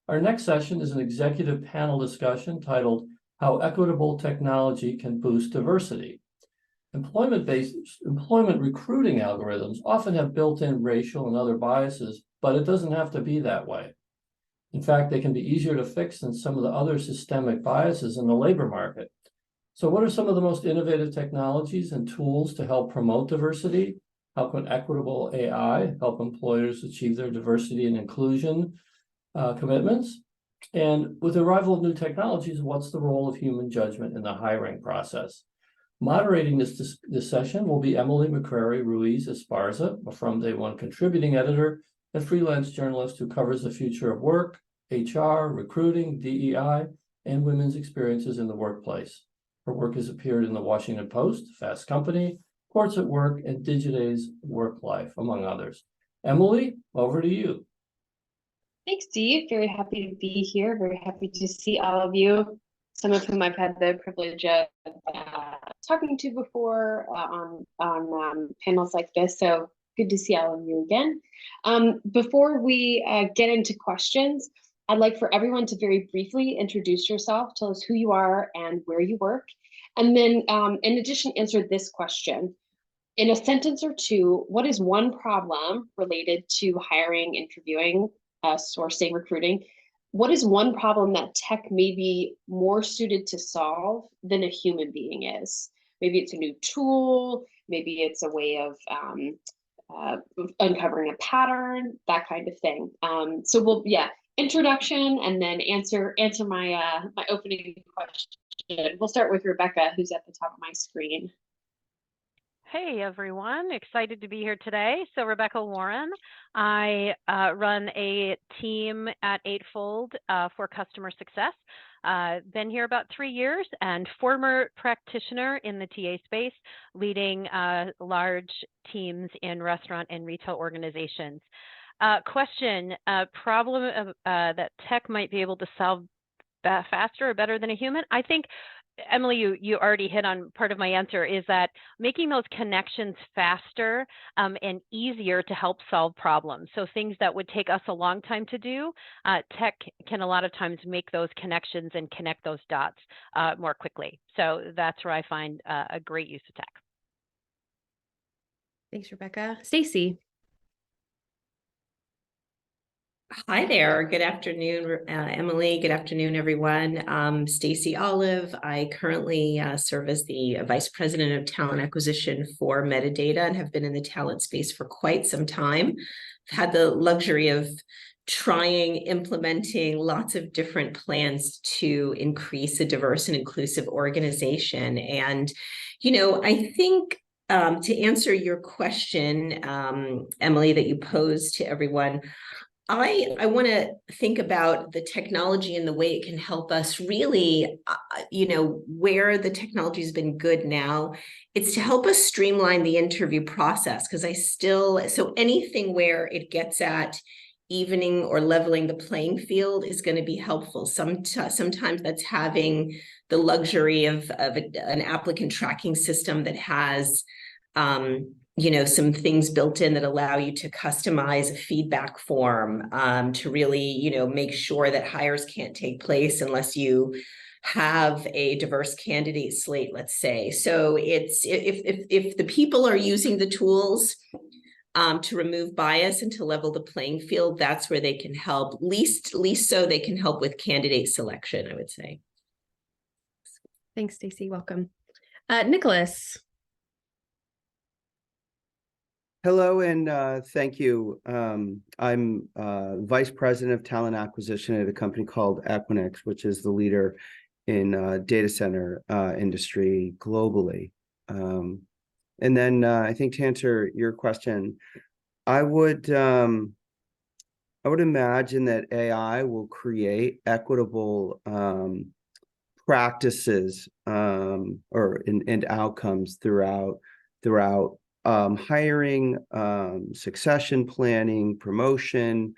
Our next session is an executive panel discussion titled How Equitable Technology Can Boost Diversity. Employment recruiting algorithms often have built-in racial and other biases, but it doesn't have to be that way. In fact, they can be easier to fix than some of the other systemic biases in the labor market. So what are some of the most innovative technologies and tools to help promote diversity? How can equitable AI help employers achieve their diversity and inclusion commitments? And with the arrival of new technologies, what's the role of human judgment in the hiring process? Moderating this session will be Emily McCrary Ruiz Esparza, a From Day One contributing editor and freelance journalist who covers the future of work, HR, recruiting, DEI, and women's experiences in the workplace. Her work has appeared in the Washington Post, Fast Company, Courts at Work, and Digiday's Work Life, among others. Emily, over to you. Thanks, Steve. Very happy to be here. Very happy to see all of you, some of whom I've had the privilege of talking to before on panels like this. So good to see all of you again. Before we get into questions, I'd like for everyone to very briefly introduce yourself, tell us who you are and where you work. And then in addition, answer this question. In a sentence or two, what is one problem related to hiring, interviewing, sourcing, recruiting? What is one problem that tech may be more suited to solve than a human being is? Maybe it's a new tool, maybe it's a way of uncovering a pattern, that kind of thing. So introduction and then answer my my opening question. We'll start with Rebecca, who's at the top of my screen. Hey everyone, excited to be here today. So Rebecca Warren, I run a team at Eightfold for customer success. Been here about 3 years and former practitioner in the TA space, leading large teams in restaurant and retail organizations. Question, problem that tech might be able to solve faster or better than a human? I think Emily, you already hit on part of my answer, is that making those connections faster and easier to help solve problems. So things that would take us a long time to do, tech can a lot of times make those connections and connect those dots more quickly. So that's where I find a great use of tech. Thanks, Rebecca. Stacy. Hi there. Good afternoon, Emily. Good afternoon, everyone. Stacy Olive. I currently serve as the Vice President of Talent Acquisition for Metadata and have been in the talent space for quite some time. I've had the luxury of implementing lots of different plans to increase a diverse and inclusive organization. And, I think to answer your question, Emily, that you posed to everyone, I want to think about the technology and the way it can help us really, where the technology has been good now, it's to help us streamline the interview process. Because so anything where it gets at evening or leveling the playing field is going to be helpful. Sometimes that's having the luxury of an applicant tracking system that has some things built in that allow you to customize a feedback form to really, make sure that hires can't take place unless you have a diverse candidate slate, let's say. So it's if the people are using the tools to remove bias and to level the playing field, that's where they can help. Least so they can help with candidate selection, I would say. Thanks, Stacy. Welcome. Nicholas. Hello, and thank you. I'm Vice President of Talent Acquisition at a company called Equinix, which is the leader in data center industry globally. And then I think to answer your question, I would imagine that AI will create equitable practices and outcomes throughout hiring, succession planning, promotion.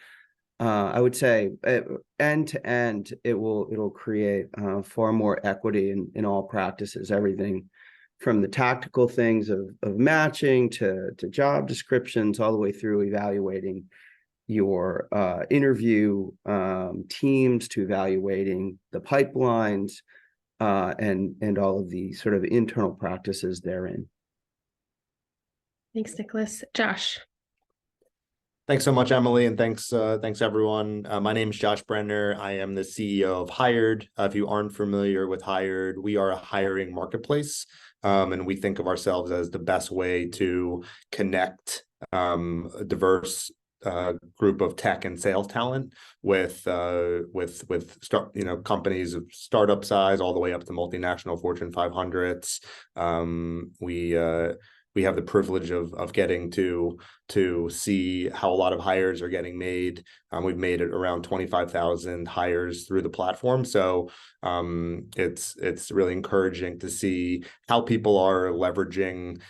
I would say end to end, it'll create far more equity in all practices, everything from the tactical things of matching to job descriptions, all the way through evaluating your interview teams, to evaluating the pipelines, and all of the sort of internal practices therein. Thanks, Nicholas. Josh. Thanks so much, Emily, and thanks everyone. My name is Josh Brenner. I am the CEO of Hired. If you aren't familiar with Hired, we are a hiring marketplace, and we think of ourselves as the best way to connect a diverse group of tech and sales talent with companies of startup size all the way up to multinational Fortune 500s. We have the privilege of getting to see how a lot of hires are getting made. We've made it around 25,000 hires through the platform. So it's really encouraging to see how people are leveraging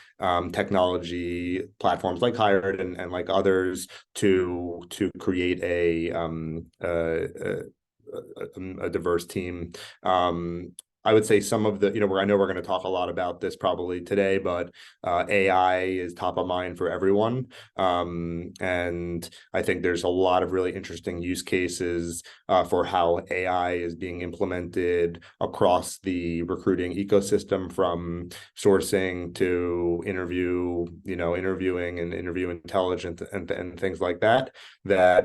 technology platforms like Hired and like others to create a diverse team. I would say some of the, I know we're going to talk a lot about this probably today, but AI is top of mind for everyone. And I think there's a lot of really interesting use cases for how AI is being implemented across the recruiting ecosystem, from sourcing to interviewing and interview intelligence and things like that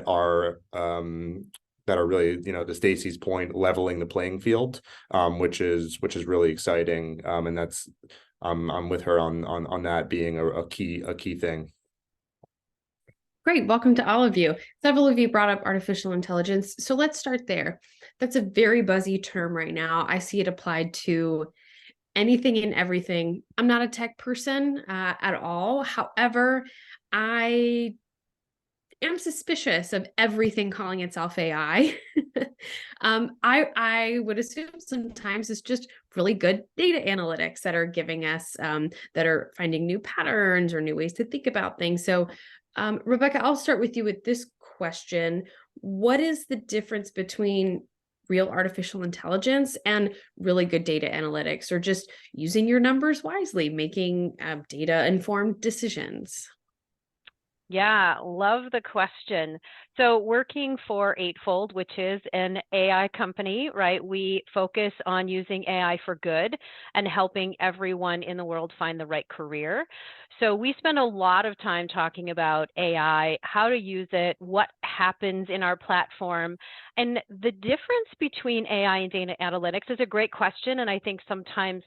are really, to Stacy's point, leveling the playing field, which is really exciting. And that's I'm with her on that being a key thing. Great. Welcome to all of you. Several of you brought up artificial intelligence. So let's start there. That's a very buzzy term right now. I see it applied to anything and everything. I'm not a tech person at all. However, I am suspicious of everything calling itself AI. I would assume sometimes it's just really good data analytics that are giving us, that are finding new patterns or new ways to think about things. So Rebecca, I'll start with you with this question. What is the difference between real artificial intelligence and really good data analytics, or just using your numbers wisely, making data-informed decisions? Yeah, love the question. So working for Eightfold, which is an AI company, right? We focus on using AI for good and helping everyone in the world find the right career. So we spend a lot of time talking about AI, how to use it, what happens in our platform. And the difference between AI and data analytics is a great question. And I think sometimes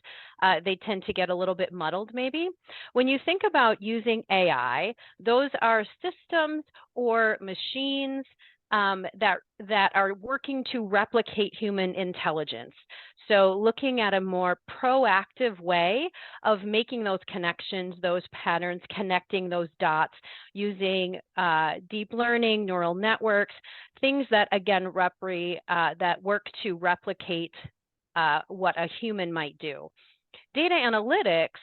they tend to get a little bit muddled maybe. When you think about using AI, those are systems or machines that are working to replicate human intelligence. So looking at a more proactive way of making those connections, those patterns, connecting those dots, using deep learning, neural networks, things that again that work to replicate what a human might do. Data analytics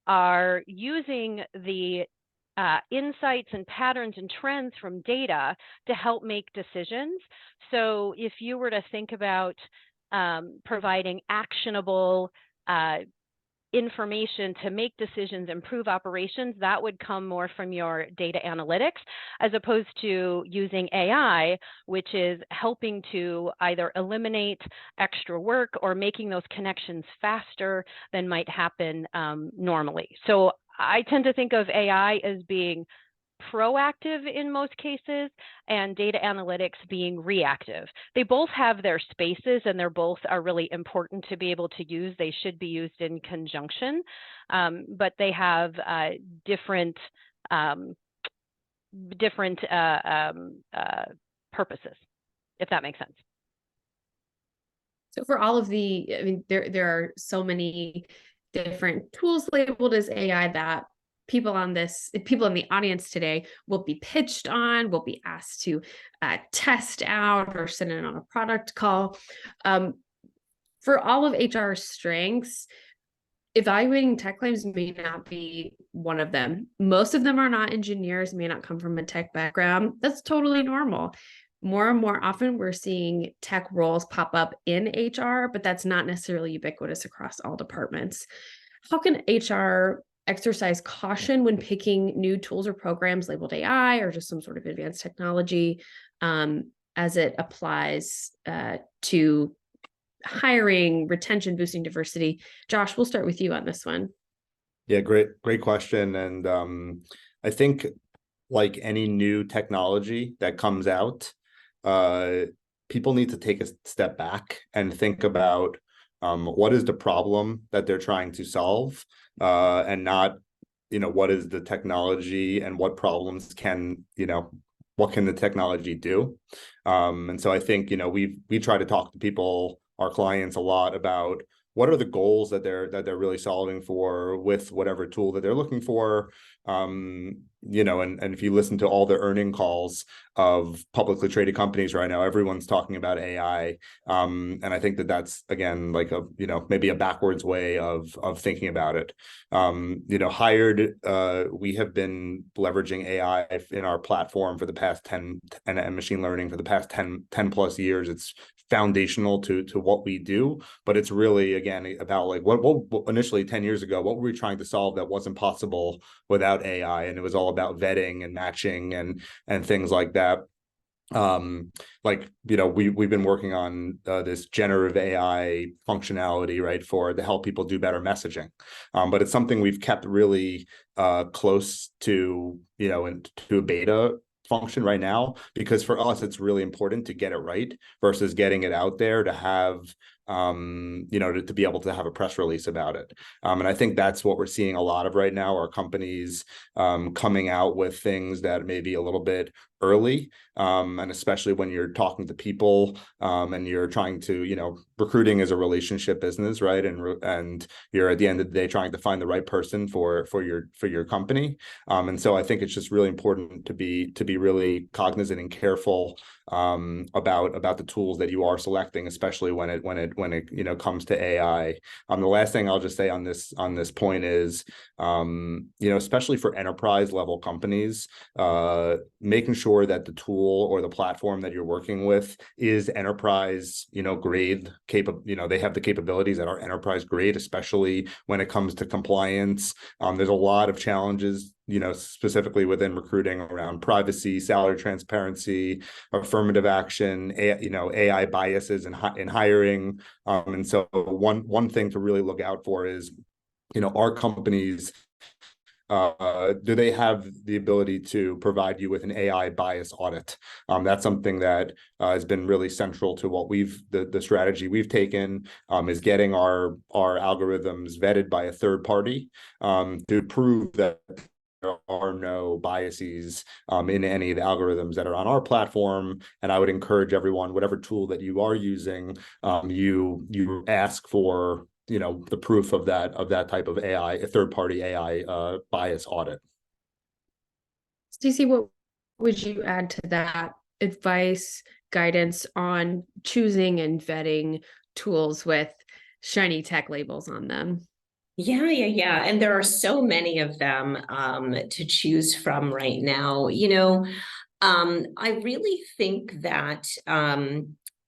are using the insights and patterns and trends from data to help make decisions. So if you were to think about providing actionable information to make decisions, improve operations, that would come more from your data analytics, as opposed to using AI, which is helping to either eliminate extra work or making those connections faster than might happen normally. So I tend to think of AI as being proactive in most cases and data analytics being reactive. They both have their spaces and they're both are really important to be able to use. They should be used in conjunction, but they have different purposes, if that makes sense. So for all of there are so many different tools labeled as AI that people in the audience today will be pitched on, will be asked to test out or send in on a product call. For all of HR's strengths, evaluating tech claims may not be one of them. Most of them are not engineers, may not come from a tech background. That's totally normal. More and more often, we're seeing tech roles pop up in HR, but that's not necessarily ubiquitous across all departments. How can HR exercise caution when picking new tools or programs labeled AI or just some sort of advanced technology as it applies to hiring, retention, boosting diversity. Josh, we'll start with you on this one. Yeah, great question. And I think like any new technology that comes out, people need to take a step back and think about what is the problem that they're trying to solve, and not, what is the technology and what problems can, what can the technology do? And so I think, we try to talk to people, our clients, a lot about what are the goals that they're really solving for with whatever tool that they're looking for. And if you listen to all the earning calls of publicly traded companies right now, everyone's talking about AI. And I think that that's, again, like maybe a backwards way of thinking about it. We have been leveraging AI in our platform for the past 10 and machine learning for the past 10 plus years. It's foundational to what we do, but it's really, again, about like what initially 10 years ago, what were we trying to solve that wasn't possible without AI? And it was all about vetting and matching and things like that. We've been working on this generative AI functionality, right, to help people do better messaging. But it's something we've kept really close to, and to a beta function right now, because for us it's really important to get it right versus getting it out there to have to be able to have a press release about it. And I think that's what we're seeing a lot of right now, are companies coming out with things that may be a little bit early, and especially when you're talking to people and you're trying to, recruiting is a relationship business, right? And you're at the end of the day trying to find the right person for your company. And so I think it's just really important to be really cognizant and careful about the tools that you are selecting, especially when it comes to AI. The last thing I'll just say on this point is, especially for enterprise level companies, making sure that the tool or the platform that you're working with is enterprise, grade they have the capabilities that are enterprise grade, especially when it comes to compliance. There's a lot of challenges, specifically within recruiting around privacy, salary transparency, affirmative action, AI biases in hiring. And so one thing to really look out for is, our companies, do they have the ability to provide you with an AI bias audit? That's something that has been really central to what the strategy we've taken, is getting our algorithms vetted by a third party to prove that there are no biases in any of the algorithms that are on our platform. And I would encourage everyone, whatever tool that you are using, you ask for the proof of that type of AI, a third-party AI bias audit. Stacey, what would you add to that advice, guidance on choosing and vetting tools with shiny tech labels on them? Yeah. And there are so many of them to choose from right now. I really think that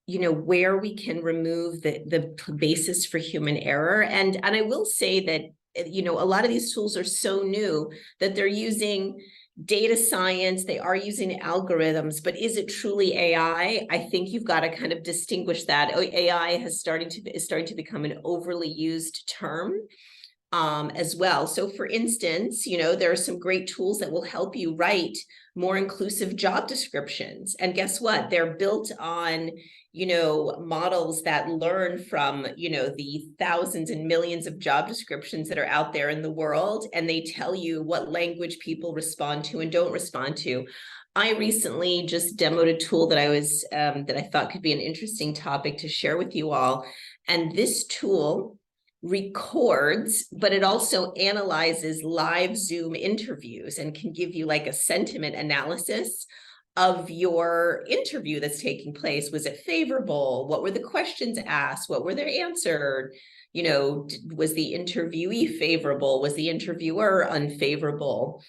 where we can remove the basis for human error. And I will say that, a lot of these tools are so new that they're using data science, they are using algorithms, but is it truly AI? I think you've got to kind of distinguish that. AI is starting to become an overly used term as well. So for instance, there are some great tools that will help you write more inclusive job descriptions. And guess what? They're built on, models that learn from, the thousands and millions of job descriptions that are out there in the world. And they tell you what language people respond to and don't respond to. I recently just demoed a tool that I thought could be an interesting topic to share with you all. And this tool records, but it also analyzes live Zoom interviews and can give you like a sentiment analysis of your interview that's taking place. Was it favorable? What were the questions asked? What were they answered? Was the interviewee favorable? Was the interviewer unfavorable?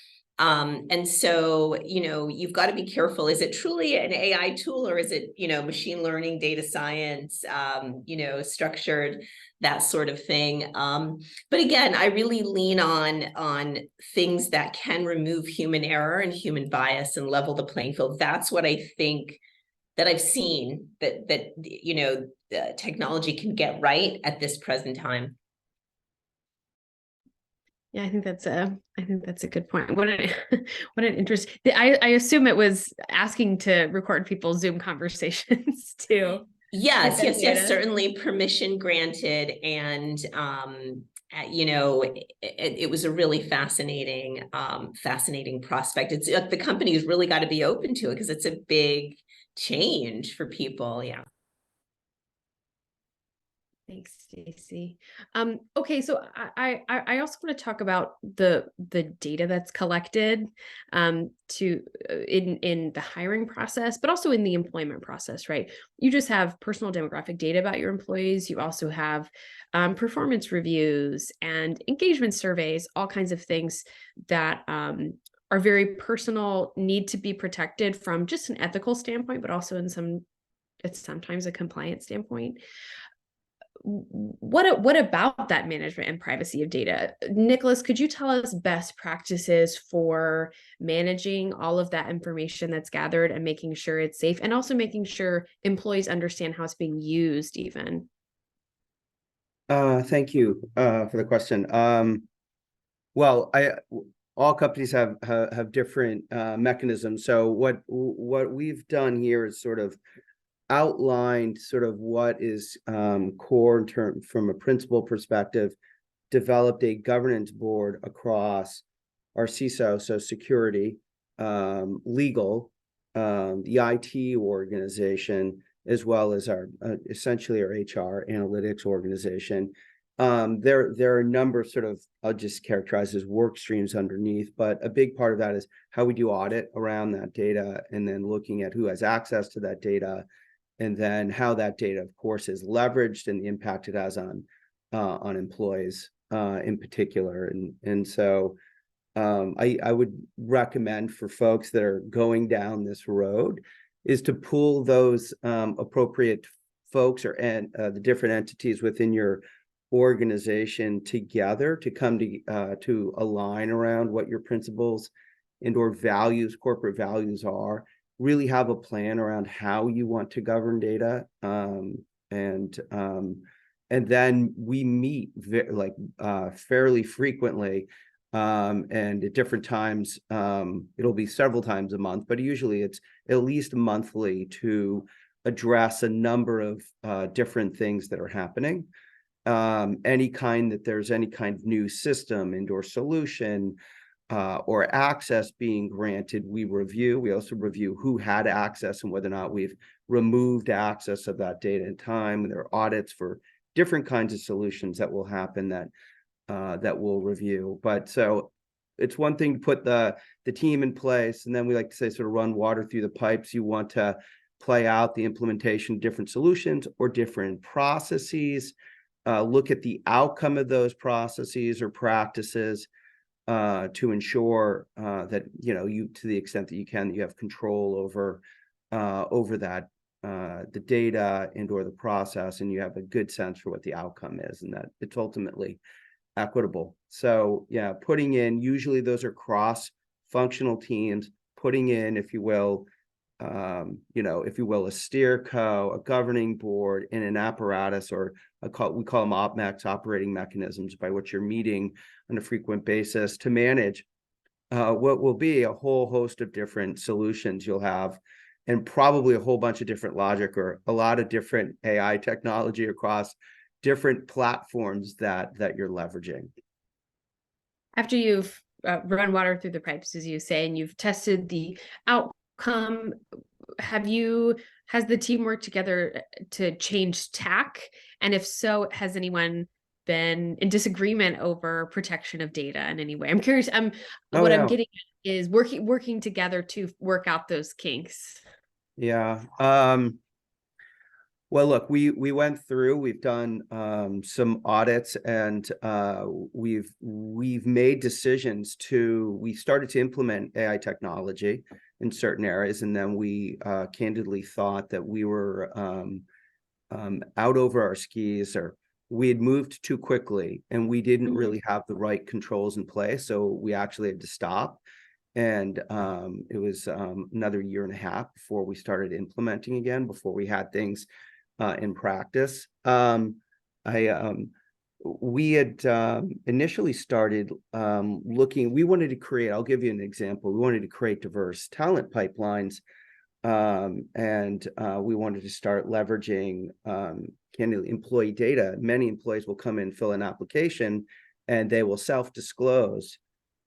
And so, you've got to be careful. Is it truly an AI tool, or is it, machine learning, data science, structured, that sort of thing? But again, I really lean on things that can remove human error and human bias and level the playing field. That's what I think that I've seen that technology can get right at this present time. Yeah, I think that's a good point. What an what an interest. I assume it was asking to record people's Zoom conversations too. Yes, With that yes, data. certainly permission granted. And it was a really fascinating prospect. It's the company's really got to be open to it because it's a big change for people. Yeah. Thanks, Stacey. Okay, so I also want to talk about the data that's collected in the hiring process, but also in the employment process, right? You just have personal demographic data about your employees. You also have performance reviews and engagement surveys, all kinds of things that are very personal, need to be protected from just an ethical standpoint, but also it's sometimes a compliance standpoint. What about that management and privacy of data? Nicholas, could you tell us best practices for managing all of that information that's gathered and making sure it's safe, and also making sure employees understand how it's being used even? Thank you for the question. Well, all companies have different mechanisms. So what we've done here is sort of outlined sort of what is core in terms from a principal perspective, developed a governance board across our CISO, so security, legal, the IT organization, as well as our essentially our HR analytics organization. There are a number of sort of, I'll just characterize as work streams underneath, but a big part of that is how we do audit around that data, and then looking at who has access to that data, and then how that data, of course, is leveraged and the impact it has on employees in particular. And so I would recommend for folks that are going down this road is to pull those appropriate folks or the different entities within your organization together to come to align around what your principles and or values, corporate values are. Really have a plan around how you want to govern data, and then we meet fairly frequently, and at different times. It'll be several times a month, but usually it's at least monthly to address a number of different things that are happening. Any kind of new system and/or solution, or access being granted, we review. We also review who had access and whether or not we've removed access of that data in time. There are audits for different kinds of solutions that will happen that we'll review. But so it's one thing to put the team in place, and then we like to say sort of run water through the pipes. You want to play out the implementation of different solutions or different processes, look at the outcome of those processes or practices, to ensure that you, to the extent that you can, you have control over that the data and or the process, and you have a good sense for what the outcome is, and that it's ultimately equitable. So yeah, putting in, usually those are cross-functional teams, putting in, if you will, a steerco, a governing board, and an apparatus, or we call them OpMex, operating mechanisms, by which you're meeting on a frequent basis to manage what will be a whole host of different solutions you'll have, and probably a whole bunch of different logic or a lot of different AI technology across different platforms that you're leveraging. After you've run water through the pipes, as you say, and you've tested the outcome, has the team worked together to change tack? And if so, has anyone been in disagreement over protection of data in any way? I'm curious. I'm getting at is working together to work out those kinks. Yeah. Well, look, we went through, we've done some audits, and we've made decisions we started to implement AI technology in certain areas, and then we candidly thought that we were out over our skis, or we had moved too quickly and we didn't really have the right controls in place. So we actually had to stop. And it was another year and a half before we started implementing again, before we had things in practice. We had initially started looking, we wanted to create, I'll give you an example. We wanted to create diverse talent pipelines. And we wanted to start leveraging candidly employee data. Many employees will come in, fill an application, and they will self-disclose.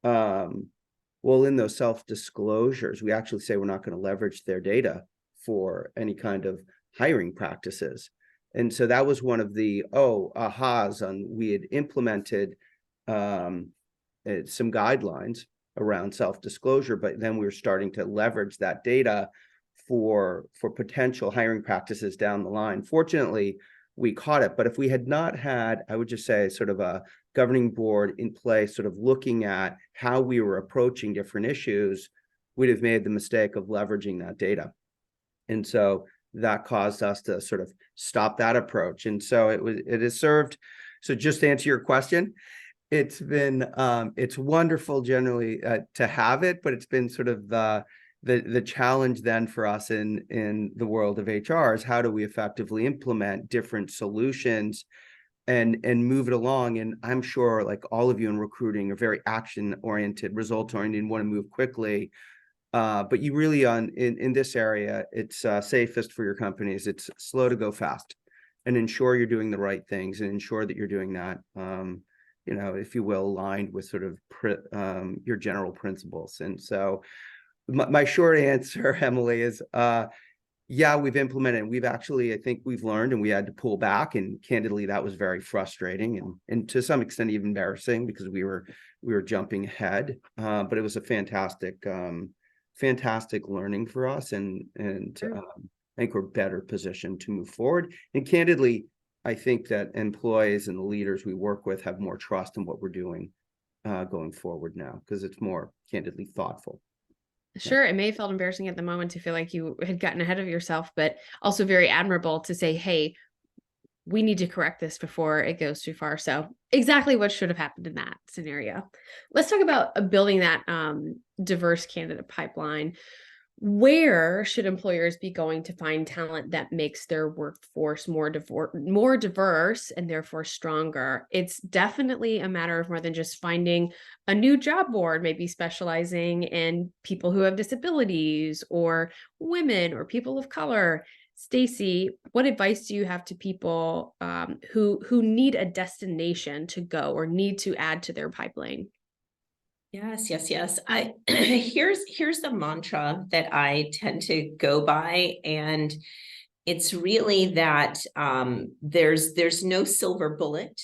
Well, in those self-disclosures, we actually say we're not going to leverage their data for any kind of hiring practices. And so that was one of the ahas on we had implemented some guidelines around self-disclosure, but then we were starting to leverage that data for potential hiring practices down the line. Fortunately, we caught it, but if we had not had, I would just say, sort of a governing board in place, sort of looking at how we were approaching different issues, we'd have made the mistake of leveraging that data. And so that caused us to sort of stop that approach. And so it has served. So just to answer your question, it's been it's wonderful generally to have it, but it's been sort of the challenge then for us in the world of HR is how do we effectively implement different solutions and move it along. And I'm sure like all of you in recruiting are very action oriented, result oriented, and want to move quickly. But you really in this area, it's safest for your companies. It's slow to go fast, and ensure you're doing the right things, and ensure that you're doing that, if you will, aligned with sort of your general principles. And so my short answer, Emily, is yeah, we've implemented. We've actually, I think we've learned, and we had to pull back. And candidly, that was very frustrating and to some extent even embarrassing because we were jumping ahead. But it was a fantastic learning for us, and I think we're better positioned to move forward. And candidly, I think that employees and the leaders we work with have more trust in what we're doing going forward now because it's more candidly thoughtful. Sure, it may have felt embarrassing at the moment to feel like you had gotten ahead of yourself, but also very admirable to say, hey, we need to correct this before it goes too far. So exactly what should have happened in that scenario. Let's talk about building that diverse candidate pipeline. Where should employers be going to find talent that makes their workforce more diverse and therefore stronger? It's definitely a matter of more than just finding a new job board, maybe specializing in people who have disabilities or women or people of color. Stacy, what advice do you have to people who need a destination to go or need to add to their pipeline? Yes. Here's the mantra that I tend to go by, and it's really that there's no silver bullet,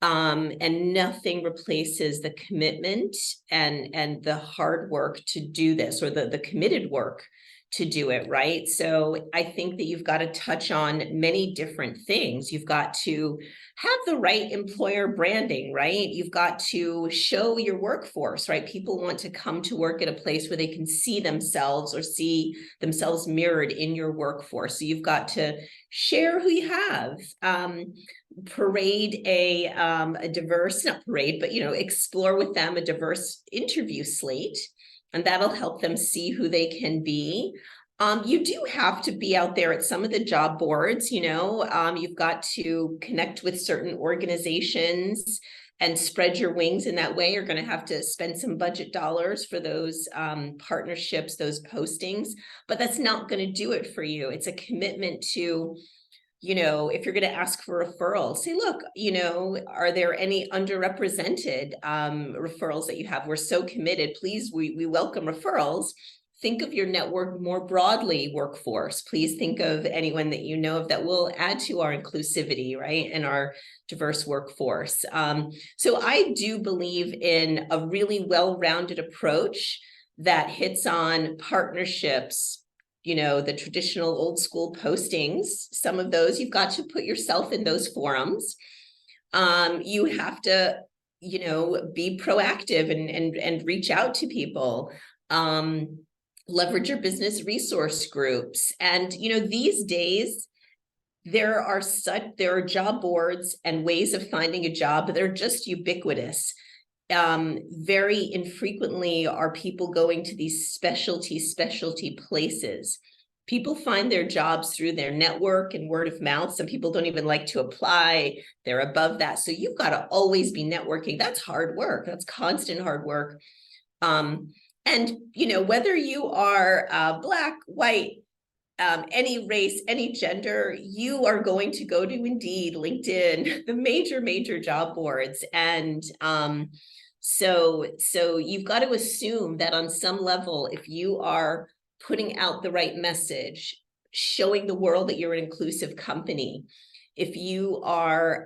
and nothing replaces the commitment and the hard work to do this, or the committed work to do it, right? So I think that you've got to touch on many different things. You've got to have the right employer branding, right? You've got to show your workforce, right? People want to come to work at a place where they can see themselves or see themselves mirrored in your workforce. So you've got to share who you have, parade a diverse, not parade, but, explore with them a diverse interview slate. And that'll help them see who they can be. You do have to be out there at some of the job boards, you've got to connect with certain organizations and spread your wings in that way. You're going to have to spend some budget dollars for those partnerships, those postings, but that's not going to do it for you. It's a commitment to, if you're going to ask for referrals, say, look, are there any underrepresented referrals that you have? We're so committed. Please, we welcome referrals. Think of your network more broadly, workforce. Please think of anyone that you know of that will add to our inclusivity, right? And our diverse workforce. So I do believe in a really well-rounded approach that hits on partnerships, the traditional old school postings. Some of those, you've got to put yourself in those forums. You have to, be proactive and reach out to people. Leverage your business resource groups. And, these days, there are job boards and ways of finding a job, but they're just ubiquitous. Very infrequently are people going to these specialty places. People find their jobs through their network and word of mouth. Some people don't even like to apply. They're above that. So you've got to always be networking. That's hard work. That's constant hard work. And, whether you are Black, white, any race, any gender, you are going to go to Indeed, LinkedIn, the major job boards. And so you've got to assume that on some level, if you are putting out the right message, showing the world that you're an inclusive company, if you are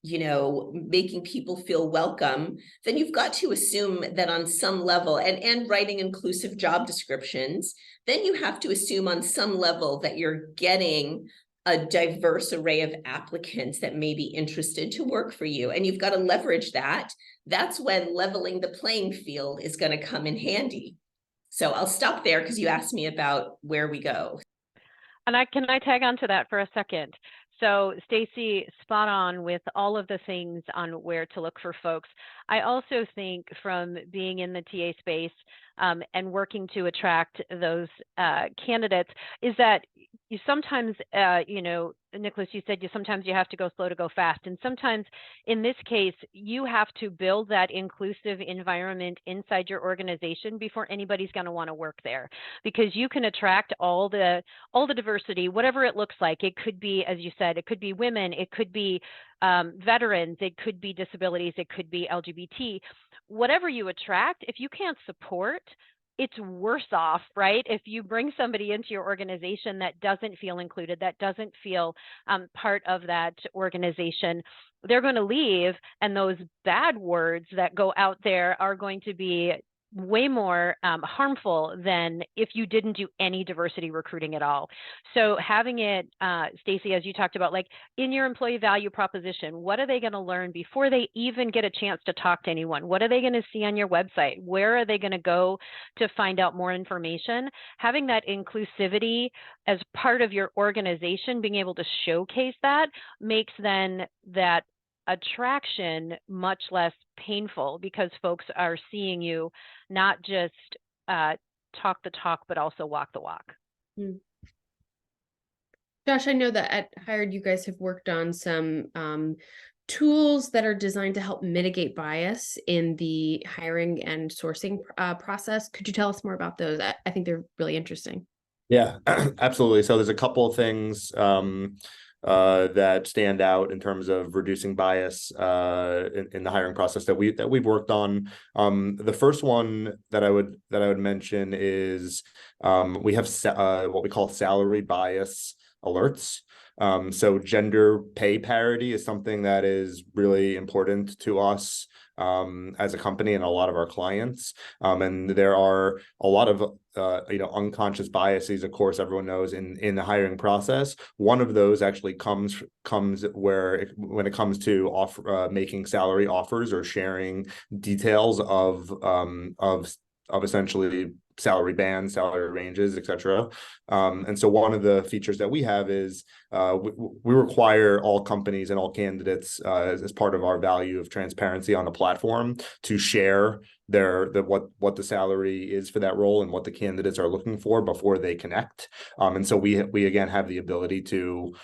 making people feel welcome, then you've got to assume that on some level, and writing inclusive job descriptions, then you have to assume on some level that you're getting a diverse array of applicants that may be interested to work for you. And you've got to leverage that. That's when leveling the playing field is going to come in handy. So I'll stop there because you asked me about where we go. And can I tag on to that for a second? So Stacy, spot on with all of the things on where to look for folks. I also think from being in the TA space and working to attract those candidates is that you sometimes, Nicholas, you said sometimes you have to go slow to go fast. And sometimes in this case, you have to build that inclusive environment inside your organization before anybody's going to want to work there, because you can attract all the diversity, whatever it looks like. It could be, as you said, it could be women, it could be veterans, it could be disabilities, it could be LGBT. Whatever you attract, if you can't support, it's worse off, right? If you bring somebody into your organization that doesn't feel included, that doesn't feel part of that organization, they're going to leave, and those bad words that go out there are going to be way more harmful than if you didn't do any diversity recruiting at all. So having it, Stacy, as you talked about, like in your employee value proposition, what are they going to learn before they even get a chance to talk to anyone? What are they going to see on your website? Where are they going to go to find out more information? Having that inclusivity as part of your organization, being able to showcase that, makes then that attraction much less painful, because folks are seeing you not just talk the talk, but also walk the walk. Josh, I know that at Hired, you guys have worked on some tools that are designed to help mitigate bias in the hiring and sourcing process. Could you tell us more about those? I think they're really interesting. Yeah, absolutely. So there's a couple of things that stand out in terms of reducing bias in the hiring process that we've worked on. The first one that I would mention is we have what we call salary bias alerts. So gender pay parity is something that is really important to us as a company and a lot of our clients. And there are a lot of unconscious biases, of course, everyone knows in the hiring process. One of those actually comes when it comes to making salary offers or sharing details of essentially salary bands, salary ranges, etc. And so one of the features that we have is we require all companies and all candidates as part of our value of transparency on the platform to share what the salary is for that role and what the candidates are looking for before they connect. And so we again have the ability to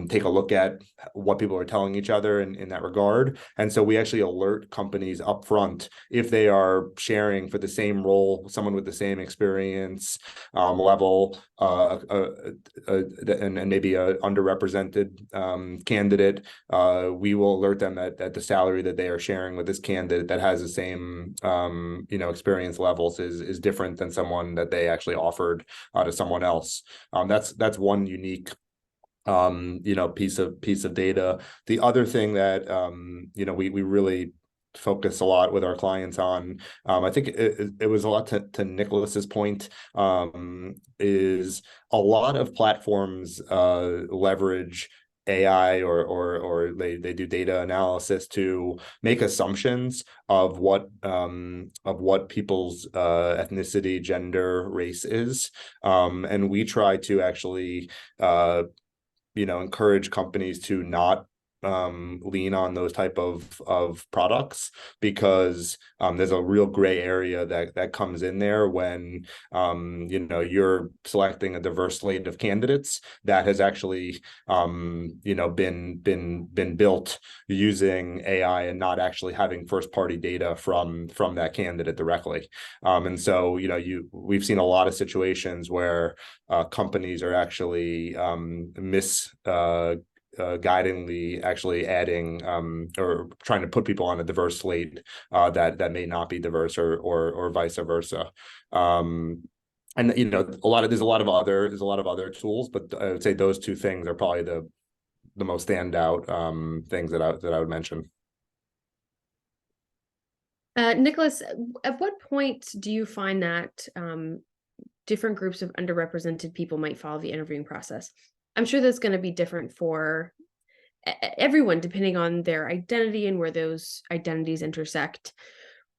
take a look at what people are telling each other in that regard. And so we actually alert companies upfront if they are sharing for the same role, someone with the same experience level, and maybe a underrepresented candidate. We will alert them that the salary that they are sharing with this candidate that has the same experience levels is different than someone that they actually offered to someone else. That's one unique piece of data. The other thing that we really focus a lot with our clients on. I think it was a lot to Nicholas's point, is a lot of platforms leverage AI or they do data analysis to make assumptions of what people's ethnicity, gender, race is, and we try to actually encourage companies to not lean on those type of products, because there's a real gray area that comes in there when you're selecting a diverse slate of candidates that has actually been built using AI and not actually having first party data from that candidate directly. And so we've seen a lot of situations where companies are actually guidingly actually adding or trying to put people on a diverse slate that may not be diverse, or vice versa. And there's a lot of other tools, but I would say those two things are probably the most standout things that I would mention. Nicholas, at what point do you find that different groups of underrepresented people might follow the interviewing process? I'm sure that's going to be different for everyone, depending on their identity and where those identities intersect.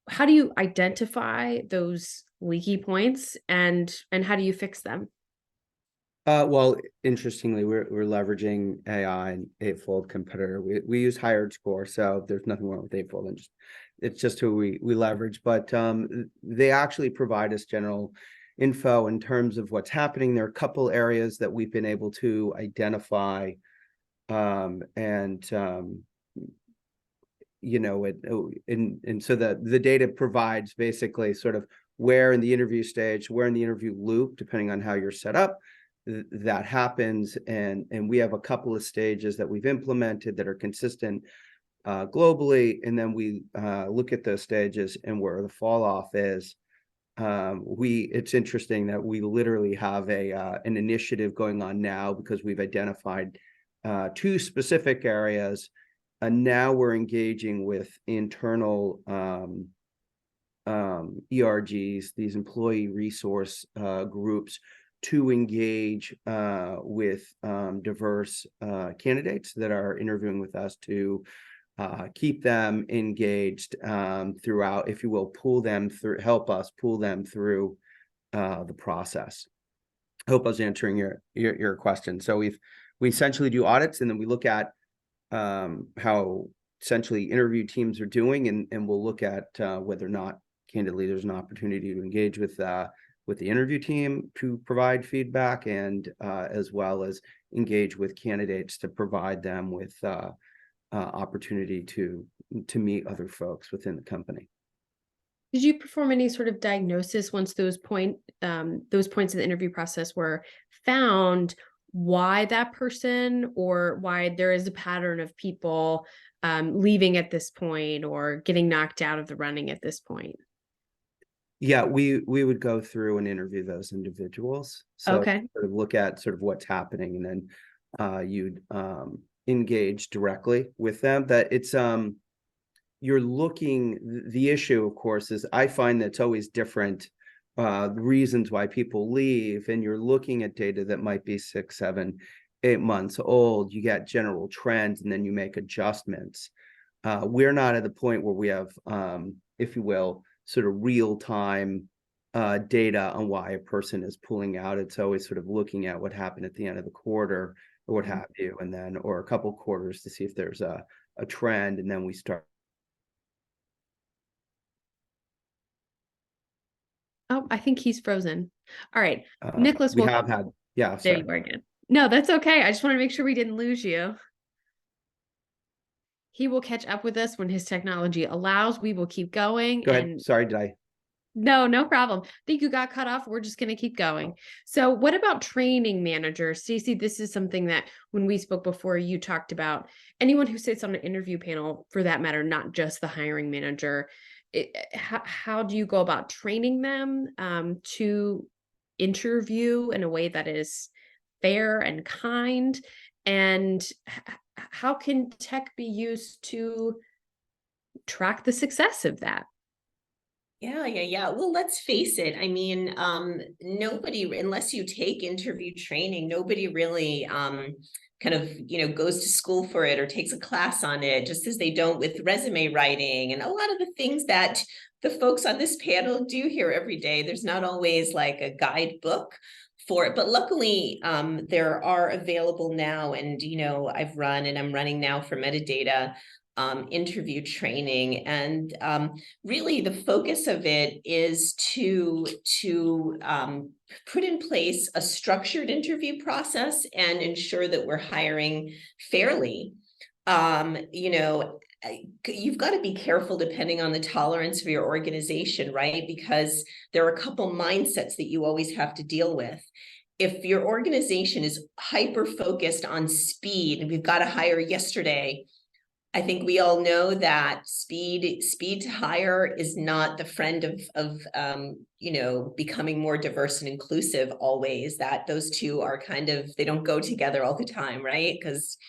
How do you identify those leaky points, and how do you fix them? Well, interestingly, we're leveraging AI and Eightfold competitor. We use HiredScore, so there's nothing wrong with Eightfold, and it's just who we leverage. But they actually provide us general info in terms of what's happening. There are a couple areas that we've been able to identify, and so that the data provides basically sort of where in the interview stage, where in the interview loop, depending on how you're set up, that happens. And we have a couple of stages that we've implemented that are consistent globally, and then we look at those stages and where the fall off is. It's interesting that we literally have an initiative going on now because we've identified two specific areas, and now we're engaging with internal ERGs, these employee resource groups, to engage with diverse candidates that are interviewing with us, to keep them engaged throughout, if you will, help us pull them through the process. I hope I was answering your question. So we essentially do audits, and then we look at how essentially interview teams are doing, and we'll look at whether or not, candidly, there's an opportunity to engage with the interview team to provide feedback, and as well as engage with candidates to provide them with opportunity to meet other folks within the company. Did you perform any sort of diagnosis once those points in the interview process were found, why that person, or why there is a pattern of people leaving at this point or getting knocked out of the running at this point? Yeah, we would go through and interview those individuals. So Okay. sort of look at sort of what's happening, and then you'd engage directly with them. That it's you're looking, the issue, of course, is I find that's always different the reasons why people leave, and you're looking at data that might be 6, 7, 8 months old. You get general trends, and then you make adjustments. We're not at the point where we have, if you will, sort of real-time data on why a person is pulling out. It's always sort of looking at what happened at the end of the quarter or what have you, and then, or a couple quarters, to see if there's a trend, and then we start. Oh, I think he's frozen. All right, Nicholas, We have had, yeah. There Sorry. you are again. No, that's okay. I just want to make sure we didn't lose you. He will catch up with us when his technology allows. We will keep going. Go ahead. Sorry, did I? No problem. I think you got cut off. We're just going to keep going. So what about training managers? Stacey, this is something that when we spoke before, you talked about anyone who sits on an interview panel, for that matter, not just the hiring manager. How do you go about training them to interview in a way that is fair and kind? And how can tech be used to track the success of that? Yeah. Well, let's face it. I mean, nobody, unless you take interview training, nobody really kind of, goes to school for it or takes a class on it, just as they don't with resume writing and a lot of the things that the folks on this panel do here every day. There's not always like a guidebook for it, but luckily there are available now. And, I've run and I'm running now for metadata interview training, and really the focus of it is to put in place a structured interview process and ensure that we're hiring fairly. You've got to be careful depending on the tolerance of your organization, right? Because there are a couple mindsets that you always have to deal with. If your organization is hyper focused on speed and we've got to hire yesterday, I think we all know that speed to hire is not the friend of becoming more diverse and inclusive always. That those two are they don't go together all the time, right? Because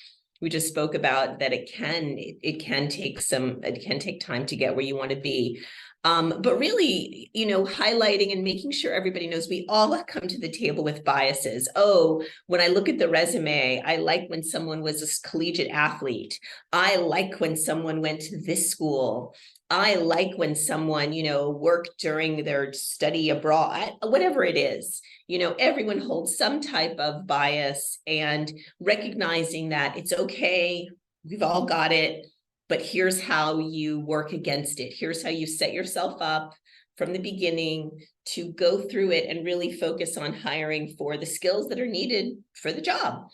we just spoke about that it can take time to get where you want to be. But really, highlighting and making sure everybody knows we all come to the table with biases. Oh, when I look at the resume, I like when someone was a collegiate athlete. I like when someone went to this school. I like when someone, worked during their study abroad, whatever it is. Everyone holds some type of bias, and recognizing that it's okay, we've all got it, but here's how you work against it. Here's how you set yourself up from the beginning to go through it and really focus on hiring for the skills that are needed for the job.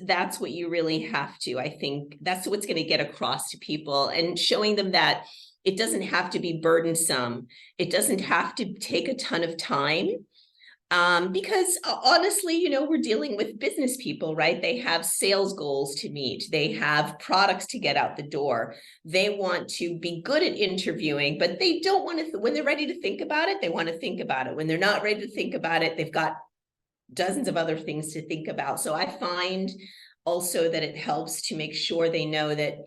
That's what you really have to, I think that's what's going to get across to people, and showing them that it doesn't have to be burdensome. It doesn't have to take a ton of time. Because honestly, we're dealing with business people, right? They have sales goals to meet. They have products to get out the door. They want to be good at interviewing, but they don't want to, when they're ready to think about it, they want to think about it. When they're not ready to think about it, they've got dozens of other things to think about. So I find also that it helps to make sure they know that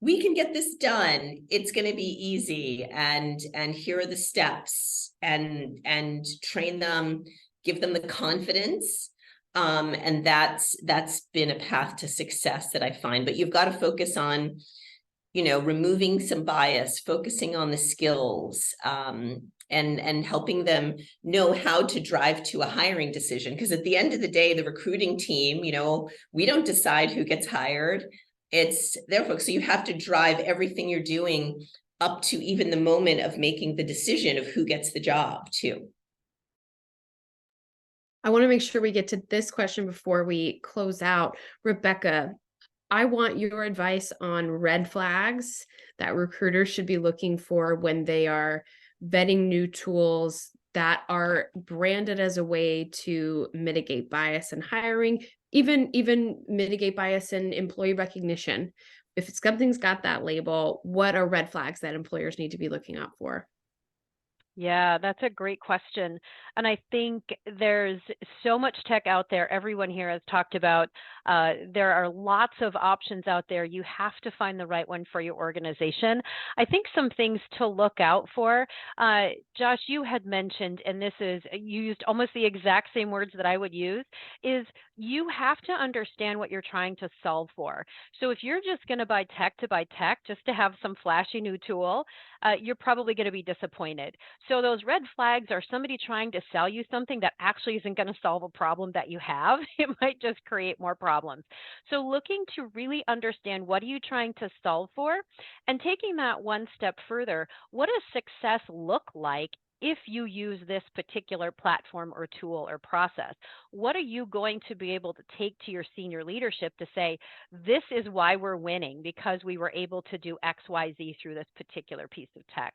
we can get this done. It's going to be easy. And here are the steps, and train them, give them the confidence. And that's been a path to success that I find. But you've got to focus on, removing some bias, focusing on the skills, and helping them know how to drive to a hiring decision. Because at the end of the day, the recruiting team, we don't decide who gets hired. It's their folks. So you have to drive everything you're doing up to even the moment of making the decision of who gets the job too. I want to make sure we get to this question before we close out. Rebecca, I want your advice on red flags that recruiters should be looking for when they are vetting new tools that are branded as a way to mitigate bias in hiring, even mitigate bias in employee recognition. If something's got that label, what are red flags that employers need to be looking out for? Yeah, that's a great question. And I think there's so much tech out there. Everyone here has talked about there are lots of options out there. You have to find the right one for your organization. I think some things to look out for. Josh, you had mentioned, and this is used almost the exact same words that I would use, is you have to understand what you're trying to solve for. So if you're just going to buy tech just to have some flashy new tool, you're probably going to be disappointed. So those red flags are somebody trying to sell you something that actually isn't going to solve a problem that you have. It might just create more problems. So looking to really understand, what are you trying to solve for? And taking that one step further, what does success look like if you use this particular platform or tool or process? What are you going to be able to take to your senior leadership to say, this is why we're winning, because we were able to do X, Y, Z through this particular piece of tech?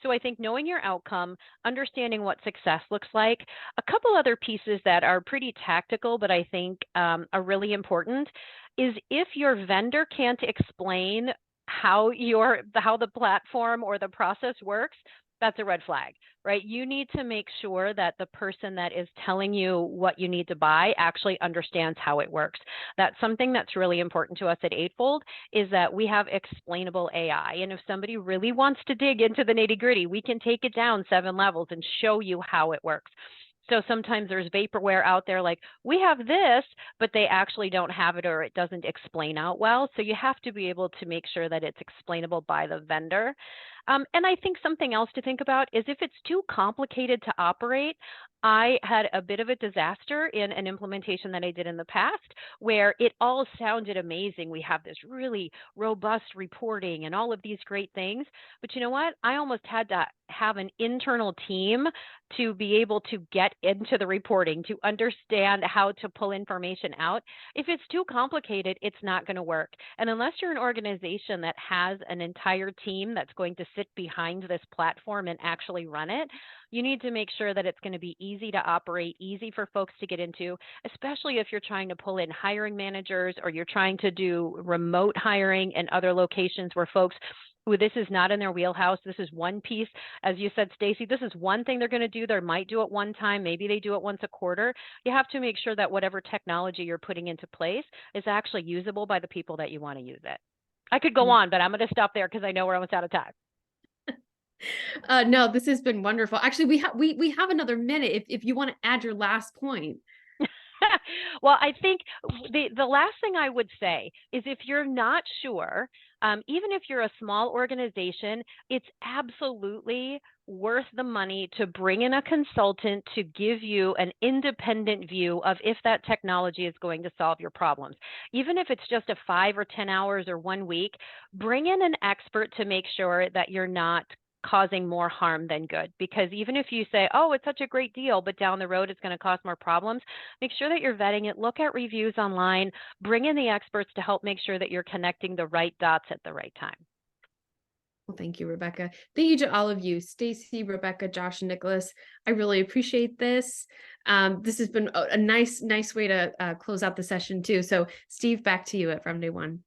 So I think knowing your outcome, understanding what success looks like. A couple other pieces that are pretty tactical, but I think are really important, is if your vendor can't explain how the platform or the process works, that's a red flag, right? You need to make sure that the person that is telling you what you need to buy actually understands how it works. That's something that's really important to us at Eightfold, is that we have explainable AI. And if somebody really wants to dig into the nitty-gritty, we can take it down 7 levels and show you how it works. So sometimes there's vaporware out there like, we have this, but they actually don't have it, or it doesn't explain out well. So you have to be able to make sure that it's explainable by the vendor. And I think something else to think about is if it's too complicated to operate. I had a bit of a disaster in an implementation that I did in the past where it all sounded amazing. We have this really robust reporting and all of these great things. But you know what? I almost had to have an internal team to be able to get into the reporting, to understand how to pull information out. If it's too complicated, it's not going to work. And unless you're an organization that has an entire team that's going to sit behind this platform and actually run it, you need to make sure that it's going to be easy to operate, easy for folks to get into, especially if you're trying to pull in hiring managers or you're trying to do remote hiring in other locations where folks who this is not in their wheelhouse. This is one piece. As you said, Stacy, this is one thing they're going to do. They might do it one time. Maybe they do it once a quarter. You have to make sure that whatever technology you're putting into place is actually usable by the people that you want to use it. I could go on, but I'm going to stop there because I know we're almost out of time. No, this has been wonderful. Actually, we have another minute if you want to add your last point. Well, I think the last thing I would say is if you're not sure, even if you're a small organization, it's absolutely worth the money to bring in a consultant to give you an independent view of if that technology is going to solve your problems. Even if it's just a 5 or 10 hours or 1 week, bring in an expert to make sure that you're not causing more harm than good. Because even if you say, oh, it's such a great deal, but down the road it's going to cause more problems, make sure that you're vetting it, look at reviews online, bring in the experts to help make sure that you're connecting the right dots at the right time. Well, thank you, Rebecca. Thank you to all of you, Stacy, Rebecca, Josh, and Nicholas. I really appreciate this. This has been a nice way to close out the session too. So Steve, back to you from day one.